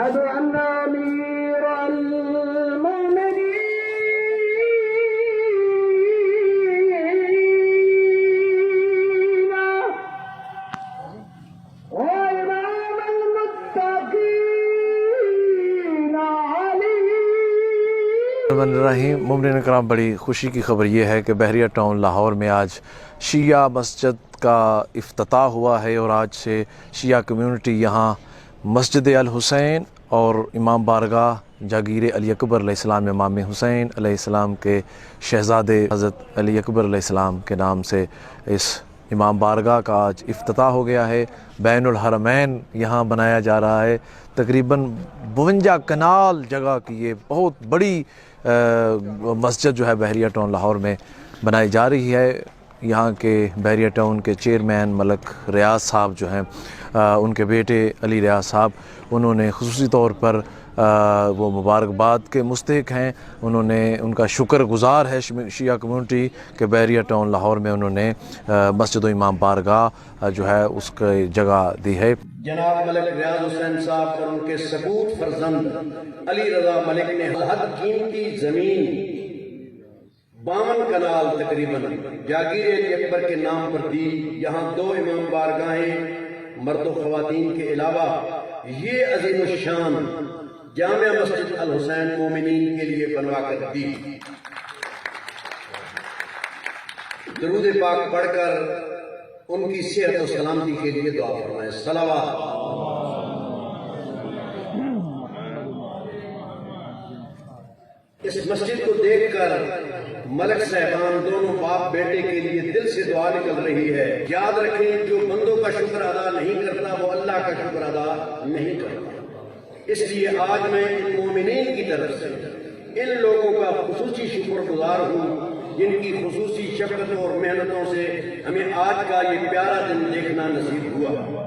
أشهد أن أمير المؤمنين وإمام المتقين علي الرحیم مومنین کرام، بڑی خوشی کی خبر یہ ہے کہ بحریہ ٹاؤن لاہور میں آج شیعہ مسجد کا افتتاح ہوا ہے، اور آج سے شیعہ کمیونٹی یہاں مسجد الحسین اور امام بارگاہ جاگیر علی اکبر علیہ السلام امام حسین علیہ السلام کے شہزادے حضرت علی اکبر علیہ السلام کے نام سے اس امام بارگاہ کا آج افتتاح ہو گیا ہے۔ بین الحرمین یہاں بنایا جا رہا ہے۔ تقریباً 52 کنال جگہ کی یہ بہت بڑی مسجد جو ہے بحریہ ٹاؤن لاہور میں بنائی جا رہی ہے۔ یہاں کے بحریہ ٹاؤن کے چیئرمین ملک ریاض صاحب جو ہیں، ان کے بیٹے علی ریاض صاحب، انہوں نے خصوصی طور پر وہ مبارکباد کے مستحق ہیں۔ انہوں نے ان کا شکر گزار ہے شیعہ کمیونٹی کہ بحریہ ٹاؤن لاہور میں انہوں نے مسجد و امام بارگاہ جو ہے اس کی جگہ دی ہے۔ جناب ملک ریاض حسین صاحب اور ان کے سپوت فرزند علی رضا ملک نے حد قیمتی زمین 52 کنال تقریباً جاگیر علی اکبر کے نام پر دی۔ یہاں 2 امام بارگاہیں مرد و خواتین کے علاوہ یہ عظیم الشان جامع مسجد الحسین مومنین کے لیے بنوا کر دی۔ درود پاک پڑھ کر ان کی صحت و سلامتی کے لیے دعا فرمائیں۔ صلوات۔ اس مسجد کو دیکھ کر ملک صاحبان دونوں باپ بیٹے کے لیے دل سے دعا نکل رہی ہے۔ یاد رکھیں، جو بندوں کا شکر ادا نہیں کرتا وہ اللہ کا شکر ادا نہیں کرتا۔ اس لیے آج میں ان مومنین کی طرف سے ان لوگوں کا خصوصی شکر گزار ہوں جن کی خصوصی شفقتوں اور محنتوں سے ہمیں آج کا یہ پیارا دن دیکھنا نصیب ہوا۔